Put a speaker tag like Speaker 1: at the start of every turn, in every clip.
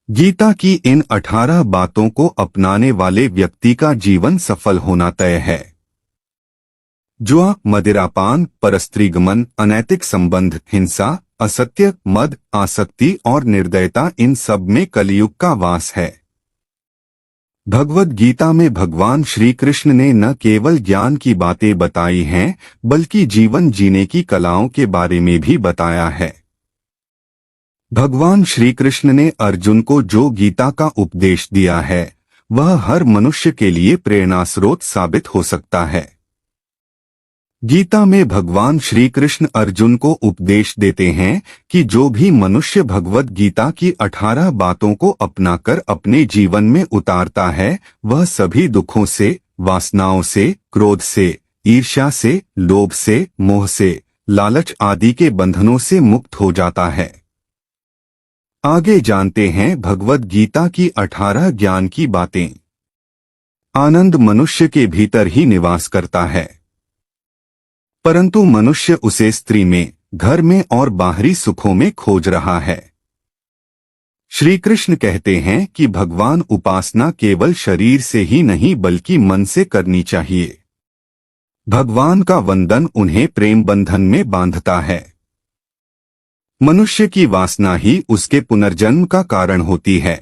Speaker 1: गीता की इन 18 बातों को अपनाने वाले व्यक्ति का जीवन सफल होना तय है। जुआ, मदिरापान, परस्त्रीगमन, अनैतिक संबंध, हिंसा, असत्य, मद, आसक्ति और निर्दयता, इन सब में कलयुग का वास है। भगवद गीता में भगवान श्री कृष्ण ने न केवल ज्ञान की बातें बताई हैं, बल्कि जीवन जीने की कलाओं के बारे में भी बताया है। भगवान श्री कृष्ण ने अर्जुन को जो गीता का उपदेश दिया है, वह हर मनुष्य के लिए प्रेरणास्रोत साबित हो सकता है। गीता में भगवान श्री कृष्ण अर्जुन को उपदेश देते हैं कि जो भी मनुष्य भगवद गीता की 18 बातों को अपनाकर अपने जीवन में उतारता है, वह सभी दुखों से, वासनाओं से, क्रोध से, ईर्ष्या से, लोभ से, मोह से, लालच आदि के बंधनों से मुक्त हो जाता है। आगे जानते हैं भगवद गीता की 18 ज्ञान की बातें। आनंद मनुष्य के भीतर ही निवास करता है, परंतु मनुष्य उसे स्त्री में, घर में और बाहरी सुखों में खोज रहा है। श्री कृष्ण कहते हैं कि भगवान उपासना केवल शरीर से ही नहीं बल्कि मन से करनी चाहिए। भगवान का वंदन उन्हें प्रेम बंधन में बांधता है। मनुष्य की वासना ही उसके पुनर्जन्म का कारण होती है।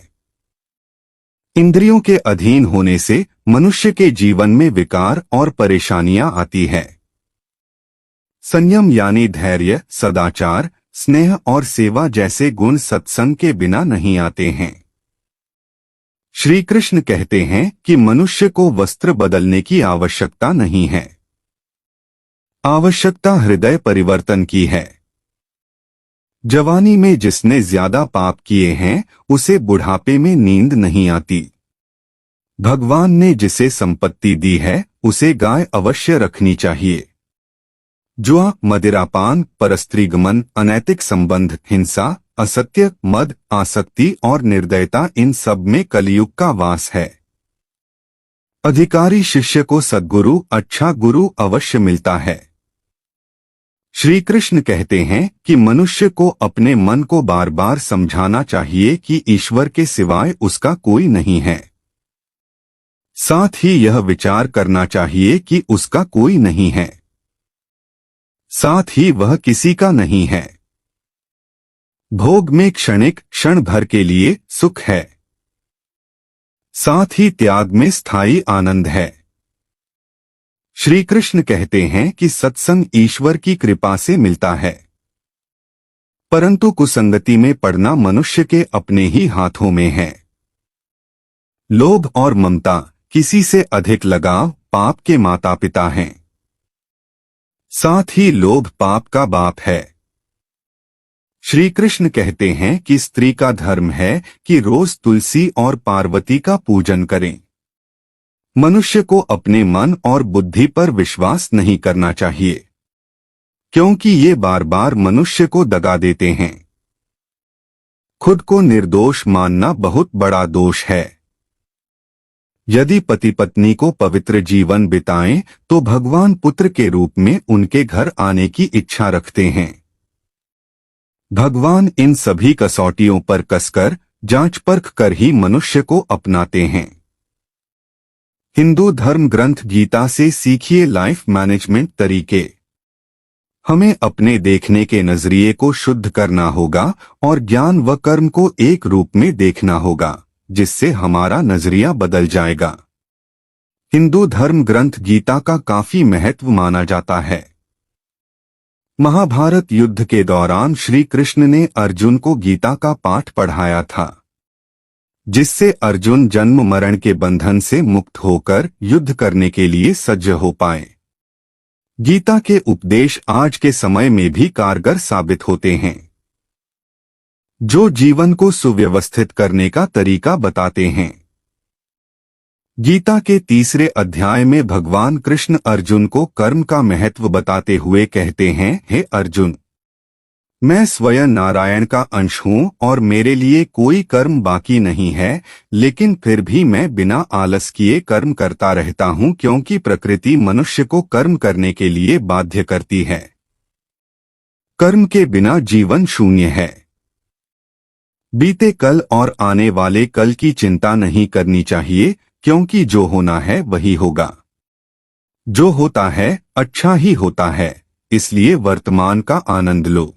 Speaker 1: इंद्रियों के अधीन होने से मनुष्य के जीवन में विकार और परेशानियां आती है। संयम यानी धैर्य, सदाचार, स्नेह और सेवा जैसे गुण सत्संग के बिना नहीं आते हैं। श्री कृष्ण कहते हैं कि मनुष्य को वस्त्र बदलने की आवश्यकता नहीं है, आवश्यकता हृदय परिवर्तन की है। जवानी में जिसने ज्यादा पाप किए हैं, उसे बुढ़ापे में नींद नहीं आती। भगवान ने जिसे संपत्ति दी है, उसे गाय अवश्य रखनी चाहिए। जुआ, मदिरापान, परस्त्रीगमन, अनैतिक संबंध, हिंसा, असत्य, मद, आसक्ति और निर्दयता, इन सब में कलयुग का वास है। अधिकारी शिष्य को सद्गुरु, अच्छा गुरु अवश्य मिलता है। श्री कृष्ण कहते हैं कि मनुष्य को अपने मन को बार बार समझाना चाहिए कि ईश्वर के सिवाय उसका कोई नहीं है। साथ ही यह विचार करना चाहिए कि उसका कोई नहीं है, साथ ही वह किसी का नहीं है। भोग में क्षणिक, क्षण भर के लिए सुख है, साथ ही त्याग में स्थायी आनंद है। श्री कृष्ण कहते हैं कि सत्संग ईश्वर की कृपा से मिलता है, परंतु कुसंगति में पड़ना मनुष्य के अपने ही हाथों में है। लोभ और ममता, किसी से अधिक लगाव, पाप के माता पिता हैं। साथ ही लोभ पाप का बाप है। श्री कृष्ण कहते हैं कि स्त्री का धर्म है कि रोज तुलसी और पार्वती का पूजन करें। मनुष्य को अपने मन और बुद्धि पर विश्वास नहीं करना चाहिए, क्योंकि ये बार बार मनुष्य को दगा देते हैं। खुद को निर्दोष मानना बहुत बड़ा दोष है। यदि पति पत्नी को पवित्र जीवन बिताएं, तो भगवान पुत्र के रूप में उनके घर आने की इच्छा रखते हैं। भगवान इन सभी कसौटियों पर कसकर, जांच परख कर ही मनुष्य को अपनाते हैं। हिंदू धर्म ग्रंथ गीता से सीखिए लाइफ मैनेजमेंट तरीके। हमें अपने देखने के नजरिए को शुद्ध करना होगा और ज्ञान व कर्म को एक रूप में देखना होगा, जिससे हमारा नजरिया बदल जाएगा। हिंदू धर्म ग्रंथ गीता का काफी महत्व माना जाता है। महाभारत युद्ध के दौरान श्री कृष्ण ने अर्जुन को गीता का पाठ पढ़ाया था, जिससे अर्जुन जन्म मरण के बंधन से मुक्त होकर युद्ध करने के लिए सज्ज हो पाए। गीता के उपदेश आज के समय में भी कारगर साबित होते हैं, जो जीवन को सुव्यवस्थित करने का तरीका बताते हैं। गीता के 3 अध्याय में भगवान कृष्ण अर्जुन को कर्म का महत्व बताते हुए कहते हैं, हे अर्जुन, मैं स्वयं नारायण का अंश हूँ और मेरे लिए कोई कर्म बाकी नहीं है, लेकिन फिर भी मैं बिना आलस किए कर्म करता रहता हूँ, क्योंकि प्रकृति मनुष्य को कर्म करने के लिए बाध्य करती है। कर्म के बिना जीवन शून्य है। बीते कल और आने वाले कल की चिंता नहीं करनी चाहिए, क्योंकि जो होना है वही होगा। जो होता है अच्छा ही होता है, इसलिए वर्तमान का आनंद लो।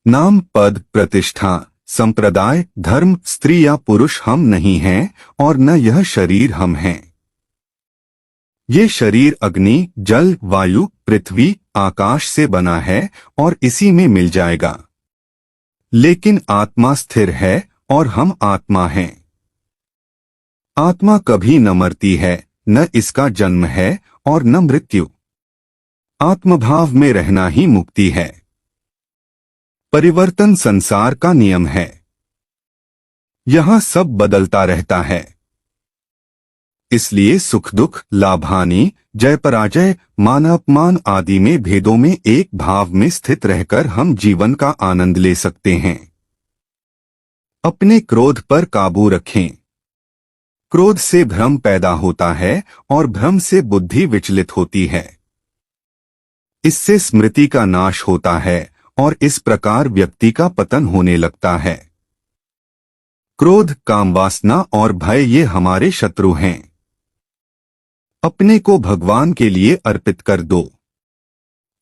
Speaker 1: नाम, पद, प्रतिष्ठा, संप्रदाय, धर्म, स्त्री या पुरुष हम नहीं हैं, और न यह शरीर हम हैं। ये शरीर अग्नि, जल, वायु, पृथ्वी, आकाश से बना है और इसी में मिल जाएगा। लेकिन आत्मा स्थिर है और हम आत्मा हैं। आत्मा कभी न मरती है, न इसका जन्म है और न मृत्यु। आत्मभाव में रहना ही मुक्ति है। परिवर्तन संसार का नियम है। यहाँ सब बदलता रहता है। इसलिए सुख दुख, लाभ हानि, जय पराजय, मान अपमान आदि में भेदों में एक भाव में स्थित रहकर हम जीवन का आनंद ले सकते हैं। अपने क्रोध पर काबू रखें। क्रोध से भ्रम पैदा होता है और भ्रम से बुद्धि विचलित होती है। इससे स्मृति का नाश होता है और इस प्रकार व्यक्ति का पतन होने लगता है। क्रोध, कामवासना और भय ये हमारे शत्रु हैं। अपने को भगवान के लिए अर्पित कर दो,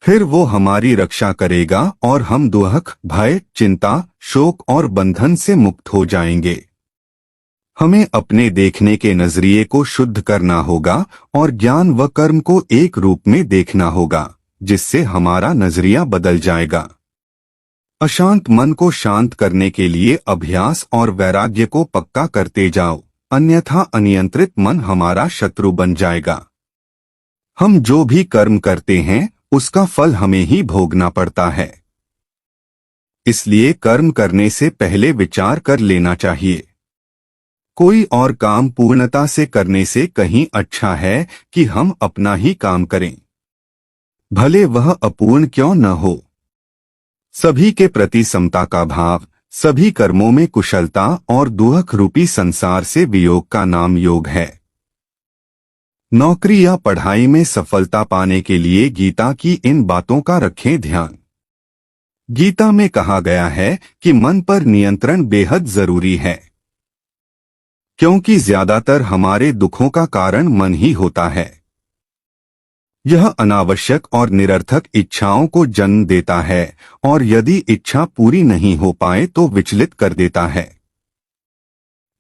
Speaker 1: फिर वो हमारी रक्षा करेगा और हम दुख, भय, चिंता, शोक और बंधन से मुक्त हो जाएंगे। हमें अपने देखने के नजरिए को शुद्ध करना होगा और ज्ञान व कर्म को एक रूप में देखना होगा, जिससे हमारा नजरिया बदल जाएगा। अशांत मन को शांत करने के लिए अभ्यास और वैराग्य को पक्का करते जाओ, अन्यथा अनियंत्रित मन हमारा शत्रु बन जाएगा। हम जो भी कर्म करते हैं उसका फल हमें ही भोगना पड़ता है। इसलिए कर्म करने से पहले विचार कर लेना चाहिए। कोई और काम पूर्णता से करने से कहीं अच्छा है कि हम अपना ही काम करें, भले वह अपूर्ण क्यों न हो। सभी के प्रति समता का भाव, सभी कर्मों में कुशलता और दुख रूपी संसार से वियोग का नाम योग है। नौकरी या पढ़ाई में सफलता पाने के लिए गीता की इन बातों का रखें ध्यान। गीता में कहा गया है कि मन पर नियंत्रण बेहद जरूरी है, क्योंकि ज्यादातर हमारे दुखों का कारण मन ही होता है। यह अनावश्यक और निरर्थक इच्छाओं को जन्म देता है और यदि इच्छा पूरी नहीं हो पाए तो विचलित कर देता है।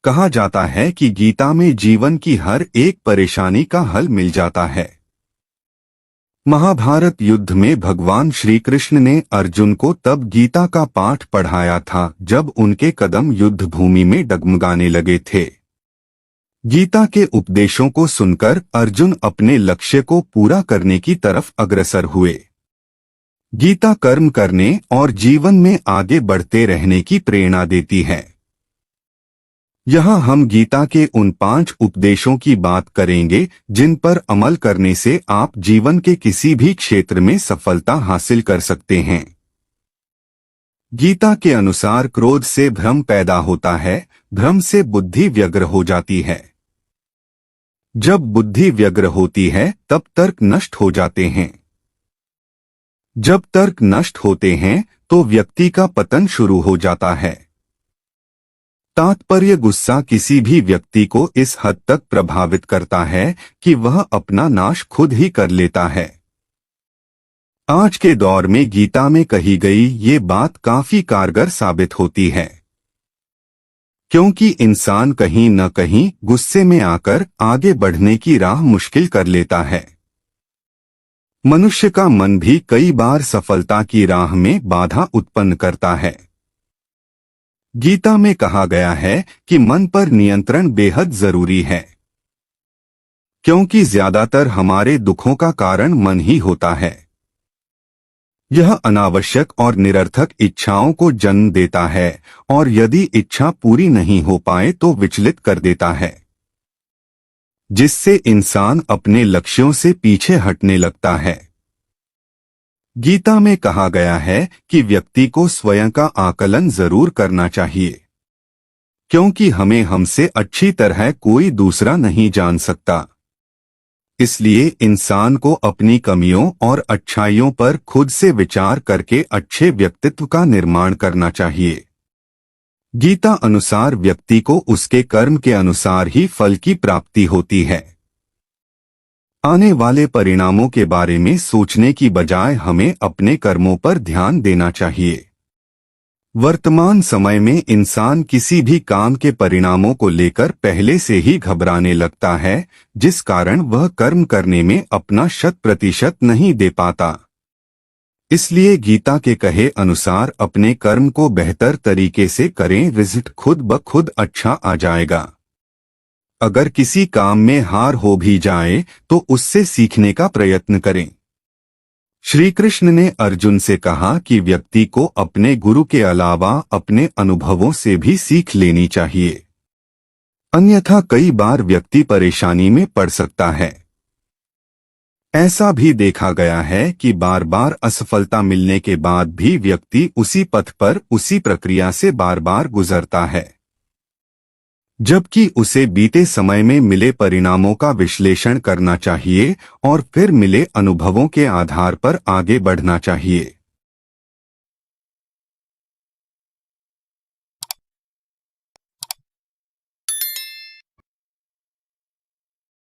Speaker 1: कहा जाता है कि गीता में जीवन की हर एक परेशानी का हल मिल जाता है। महाभारत युद्ध में भगवान श्री कृष्ण ने अर्जुन को तब गीता का पाठ पढ़ाया था जब उनके कदम युद्ध भूमि में डगमगाने लगे थे। गीता के उपदेशों को सुनकर अर्जुन अपने लक्ष्य को पूरा करने की तरफ अग्रसर हुए। गीता कर्म करने और जीवन में आगे बढ़ते रहने की प्रेरणा देती है। यहाँ हम गीता के उन 5 उपदेशों की बात करेंगे जिन पर अमल करने से आप जीवन के किसी भी क्षेत्र में सफलता हासिल कर सकते हैं। गीता के अनुसार क्रोध से भ्रम पैदा होता है, भ्रम से बुद्धि व्यग्र हो जाती है। जब बुद्धि व्यग्र होती है तब तर्क नष्ट हो जाते हैं। जब तर्क नष्ट होते हैं तो व्यक्ति का पतन शुरू हो जाता है। तात्पर्य, गुस्सा किसी भी व्यक्ति को इस हद तक प्रभावित करता है कि वह अपना नाश खुद ही कर लेता है। आज के दौर में गीता में कही गई ये बात काफी कारगर साबित होती है, क्योंकि इंसान कहीं न कहीं गुस्से में आकर आगे बढ़ने की राह मुश्किल कर लेता है। मनुष्य का मन भी कई बार सफलता की राह में बाधा उत्पन्न करता है। गीता में कहा गया है कि मन पर नियंत्रण बेहद जरूरी है, क्योंकि ज्यादातर हमारे दुखों का कारण मन ही होता है। यह अनावश्यक और निरर्थक इच्छाओं को जन्म देता है और यदि इच्छा पूरी नहीं हो पाए तो विचलित कर देता है, जिससे इंसान अपने लक्ष्यों से पीछे हटने लगता है। गीता में कहा गया है कि व्यक्ति को स्वयं का आकलन जरूर करना चाहिए, क्योंकि हमें हमसे अच्छी तरह कोई दूसरा नहीं जान सकता। इसलिए इंसान को अपनी कमियों और अच्छाइयों पर खुद से विचार करके अच्छे व्यक्तित्व का निर्माण करना चाहिए। गीता अनुसार व्यक्ति को उसके कर्म के अनुसार ही फल की प्राप्ति होती है। आने वाले परिणामों के बारे में सोचने की बजाय हमें अपने कर्मों पर ध्यान देना चाहिए। वर्तमान समय में इंसान किसी भी काम के परिणामों को लेकर पहले से ही घबराने लगता है, जिस कारण वह कर्म करने में अपना 100% नहीं दे पाता। इसलिए गीता के कहे अनुसार अपने कर्म को बेहतर तरीके से करें, रिजल्ट खुद ब खुद अच्छा आ जाएगा। अगर किसी काम में हार हो भी जाए तो उससे सीखने का प्रयत्न करें। श्री कृष्ण ने अर्जुन से कहा कि व्यक्ति को अपने गुरु के अलावा अपने अनुभवों से भी सीख लेनी चाहिए, अन्यथा कई बार व्यक्ति परेशानी में पड़ सकता है। ऐसा भी देखा गया है कि बार बार असफलता मिलने के बाद भी व्यक्ति उसी पथ पर उसी प्रक्रिया से बार बार गुजरता है, जबकि उसे बीते समय में मिले परिणामों का विश्लेषण करना चाहिए और फिर मिले अनुभवों के आधार पर आगे बढ़ना चाहिए।